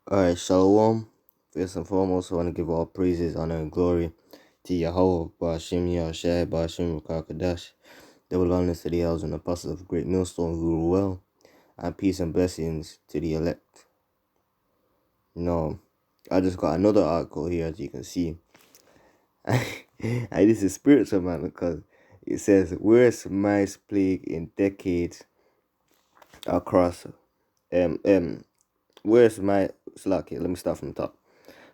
Alright, Shalom. First and foremost, I want to give all praises, honor, and glory to Yahweh, Ba'ashim Yahshai, Ba'ashim Rakakadash. Double honors to the elders and apostles of great millstone who rule well, and peace and blessings to the elect. I just got another article here, as you can see. And this is spiritual, man, because it says, worst mice plague in decades across, worst mice, let me start from the top.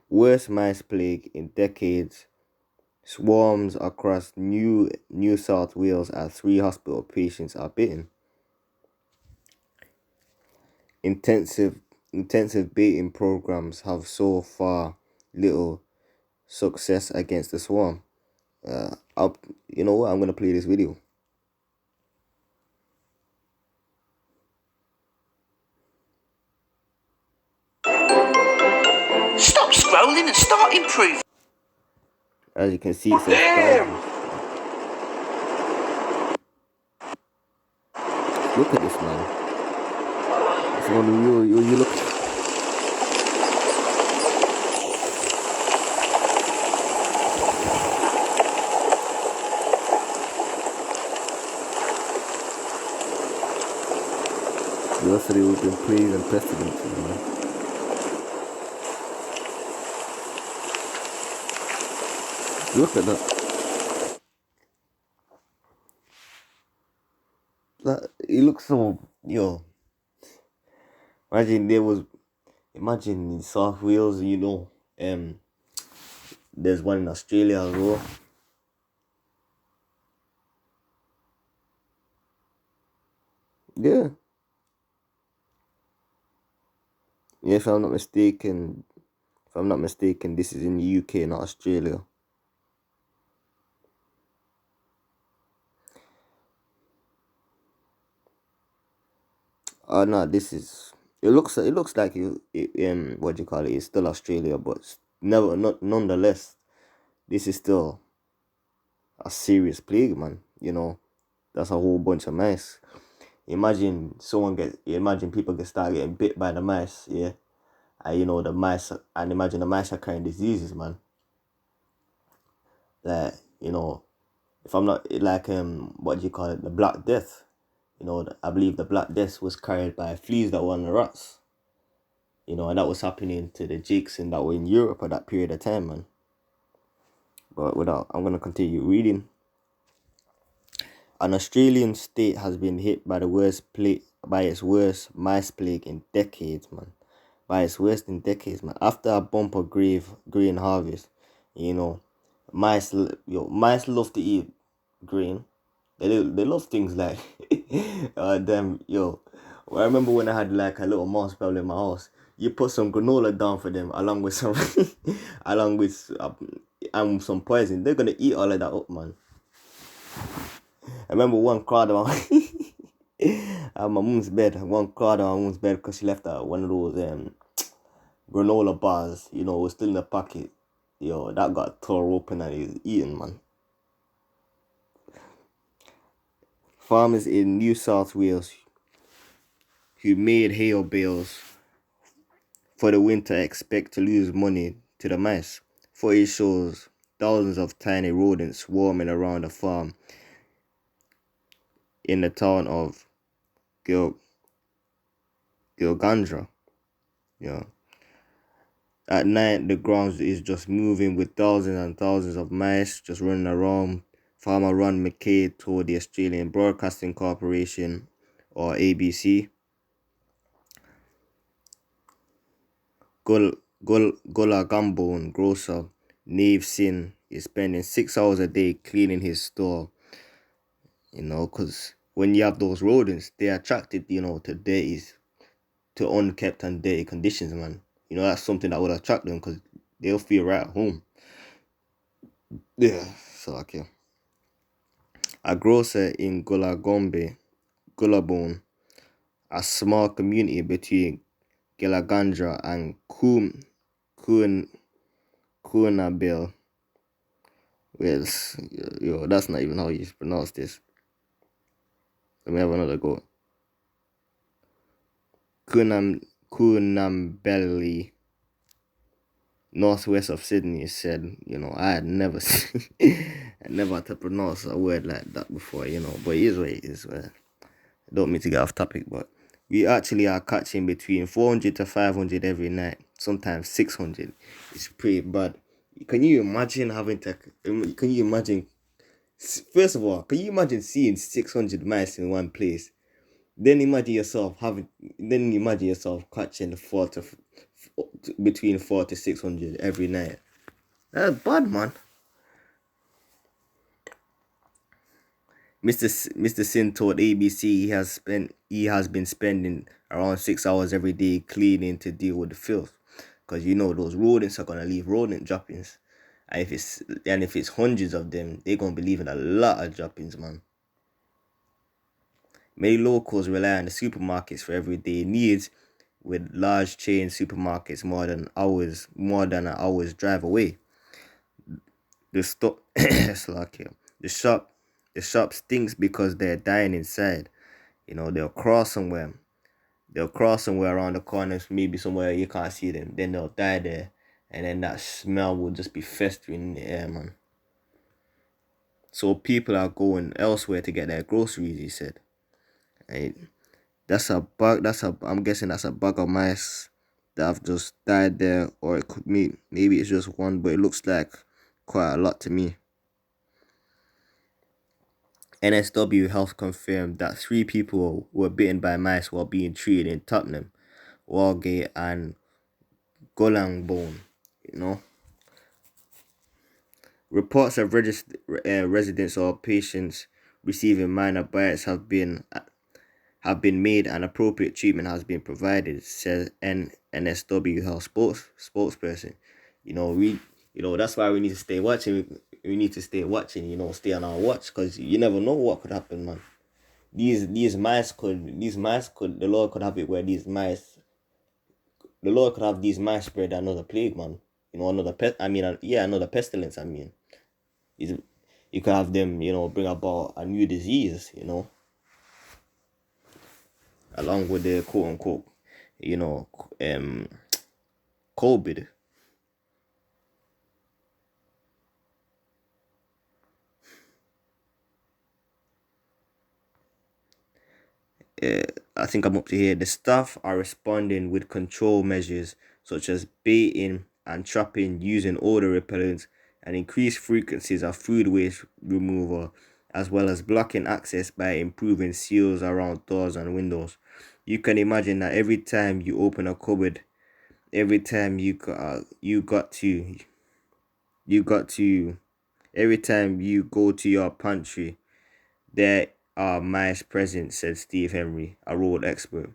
Worst mice plague in decades swarms across New South Wales as 3 hospital patients are bitten. Intensive baiting programs have so far little success against the swarm. You know what? I'm gonna play this video. Stop scrolling and start improving. As you can see, it says look at this, man. It's one you look. Yesterday we've been plagues and pestilences, man. Look at that. It looks so, imagine in South Wales, there's one in Australia as well. Yeah. Yeah, if I'm not mistaken, this is in the UK, not Australia. No, this is. It looks like what do you call it? It's still Australia, but nonetheless, this is still a serious plague, man. That's a whole bunch of mice. Imagine people can start getting bit by the mice, yeah. And the mice, and imagine the mice are carrying diseases, man. Like, if I'm not like what do you call it, the Black Death. I believe the Black Death was carried by fleas that were on the rats. And that was happening to the jakes and that were in Europe at that period of time, man. But I'm gonna continue reading. An Australian state has been hit by its worst mice plague in decades, man. By its worst in decades, man. After a bumper grain harvest, mice love to eat grain. They love things like them, I remember when I had like a little mouse pebble in my house. You put some granola down for them along with some along with some poison. They're gonna eat all of that up, man. I remember one crawled on my mom's bed. One crawled on my mom's bed because she left one of those granola bars. It was still in the packet. That got tore open and he was eating, man. Farmers in New South Wales who made hail bales for the winter expect to lose money to the mice. Footage shows thousands of tiny rodents swarming around a farm in the town of Gilgandra. At night, the ground is just moving with thousands and thousands of mice just running around. Farmer Ron McKay told the Australian Broadcasting Corporation, or ABC, Gulagambone grocer Nave Sin is spending 6 hours a day cleaning his store. Because when you have those rodents, they're attracted, to unkept and dirty conditions, man. That's something that would attract them because they'll feel right at home. Yeah, so okay. A grocer in Gulabone, a small community between Gilagandra and Coonabel. Well, that's not even how you pronounce this. Let me have another go. Coonambelly northwest of Sydney said, I had never seen, I never had to pronounce a word like that before, but it is what it is. I don't mean to get off topic, but we actually are catching between 400 to 500 every night, sometimes 600. It's pretty bad. Can you imagine can you imagine, first of all, can you imagine seeing 600 mice in one place? Then imagine yourself catching between 4 to 600 every night. That's bad, man. Mr. Sin told ABC he has been spending around 6 hours every day cleaning to deal with the filth, because those rodents are gonna leave rodent droppings, and if it's hundreds of them, they're gonna be leaving a lot of droppings, man. Many locals rely on the supermarkets for everyday needs, with large chain supermarkets more than an hour's drive away. The store, the shop, the shop stinks because they're dying inside. They'll cross somewhere. They'll cross somewhere around the corners, maybe somewhere you can't see them. Then they'll die there, and then that smell will just be festering in the air, man. So people are going elsewhere to get their groceries, he said. And that's a bug. I'm guessing that's a bug of mice that have just died there, or it could maybe it's just one, but it looks like quite a lot to me. NSW Health confirmed that 3 people were bitten by mice while being treated in Tottenham, Walgate, and Golangbone. Reports of residents or patients receiving minor bites have been made and appropriate treatment has been provided, says NSW Health spokesperson. That's why we need to stay watching. We need to stay watching. Stay on our watch, because you never know what could happen, man. These mice could the Lord could have it where the Lord could have these mice spread another plague, man. Another another pestilence. You could have them, bring about a new disease, along with the quote unquote, COVID. I think I'm up to here. The staff are responding with control measures such as baiting and trapping using odor repellents and increased frequencies of food waste removal, as well as blocking access by improving seals around doors and windows. You can imagine that every time you open a cupboard, every time you got to every time you go to your pantry, there are mice present, said Steve Henry, a road expert.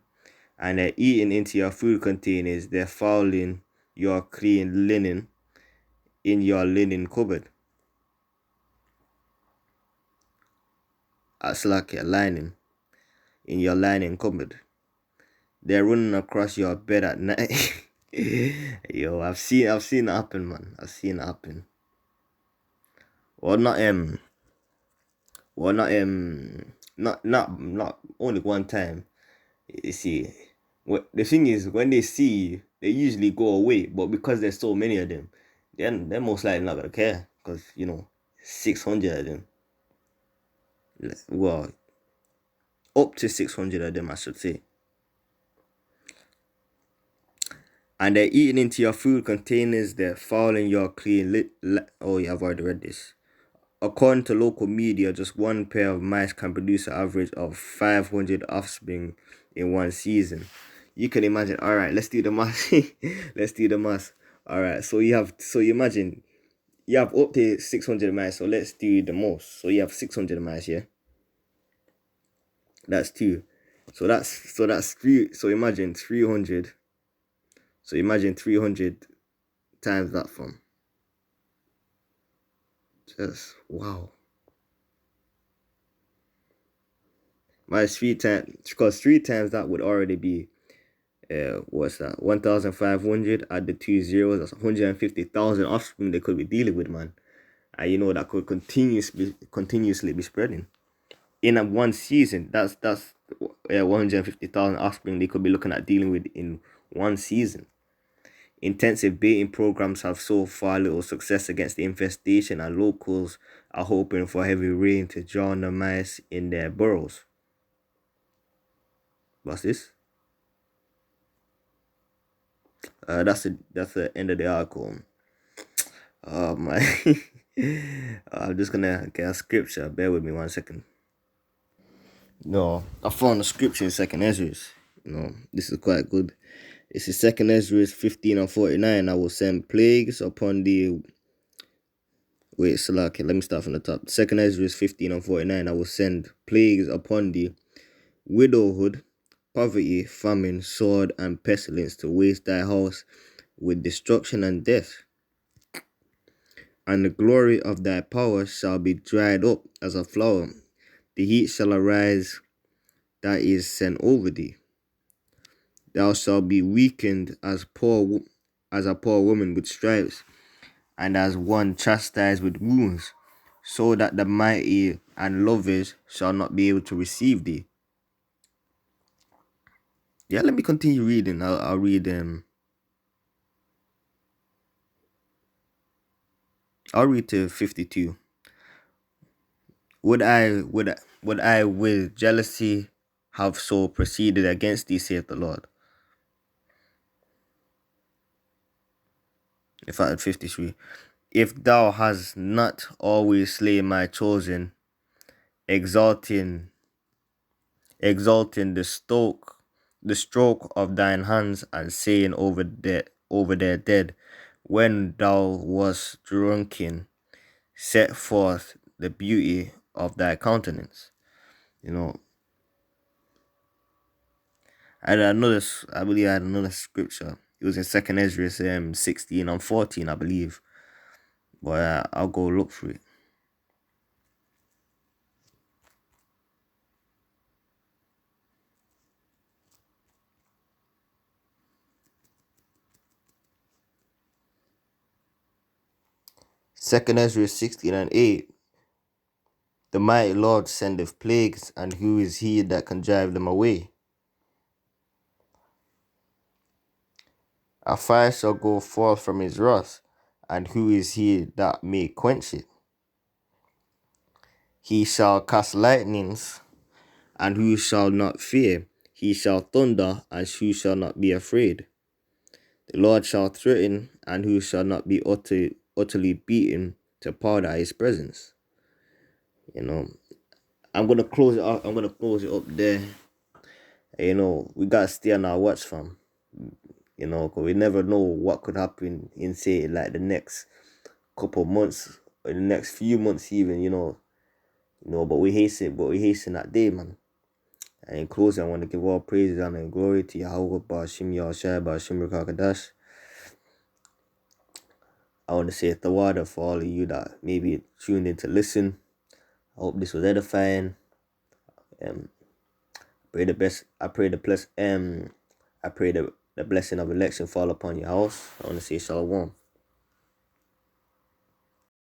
And they're eating into your food containers. They're fouling your clean linen in your linen cupboard. That's like your lining in your lining cupboard. They're running across your bed at night. Yo, I've seen it happen, man. I've seen it happen. Well, not only one time. You see, the thing is, when they see you, they usually go away. But because there's so many of them, then they're most likely not gonna care, because 600 of them. Well, up to 600 of them, I should say. And they're eating into your food containers. They're fouling your clean. Oh yeah, I've already read this. According to local media, just one pair of mice can produce an average of 500 offspring in one season. You can imagine. All right, let's do the math. Let's do the math. All right, so you imagine you have up to 600 mice. So let's do the most. So you have 600 mice, yeah. That's two. So that's three. So imagine 300. So imagine 300 times that from. Just wow. Minus 3 times, because 3 times that would already be what's that? 1,500. Add the 2 zeros. That's 150,000 offspring they could be dealing with, man. And that could continuously be spreading in one season. That's 150,000 offspring they could be looking at dealing with in one season. Intensive baiting programs have so far little success against the infestation, and locals are hoping for heavy rain to drown the mice in their burrows. What's this? That's the end of the article. My I'm just gonna get a scripture. Bear with me 1 second. No, I found a scripture in Second Ezra. This is quite good. This is Second Ezra 15:49. I will send plagues upon the. Wait, Salaki, let me start from the top. Second Ezra 15:49. I will send plagues upon the widowhood, poverty, famine, sword, and pestilence to waste thy house with destruction and death. And the glory of thy power shall be dried up as a flower. The heat shall arise that is sent over thee. Thou shalt be weakened as a poor woman with stripes, and as one chastised with wounds, so that the mighty and lovers shall not be able to receive thee. Yeah, let me continue reading. I'll read I'll read to 52. Would I with jealousy have so proceeded against thee, saith the Lord? In fact, 53. If thou hast not always slain my chosen, exalting the stroke of thine hands, and saying over their dead, when thou wast drunken, set forth the beauty of thy countenance. I believe I had another scripture. It was in Second Ezra 16:14, I believe. But I'll go look for it. Second Ezra 16:8. The mighty Lord sendeth plagues, and who is he that can drive them away? A fire shall go forth from his wrath, and who is he that may quench it? He shall cast lightnings, and who shall not fear? He shall thunder, and who shall not be afraid? The Lord shall threaten, and who shall not be utterly beaten to powder at his presence? I'm gonna close it up. I'm gonna close it up there. We gotta stay on our watch, fam. Because we never know what could happen in, say, like the next couple months or the next few months, even. But we hasten that day, man. And in closing, I want to give all praises and glory to Yahweh Bashim Yahshai Bashim Rakadash. I want to say Tawada for all of you that maybe tuned in to listen. I hope this was edifying. Pray the best. I pray the bless. I pray the blessing of election fall upon your house. I want to say Shalom.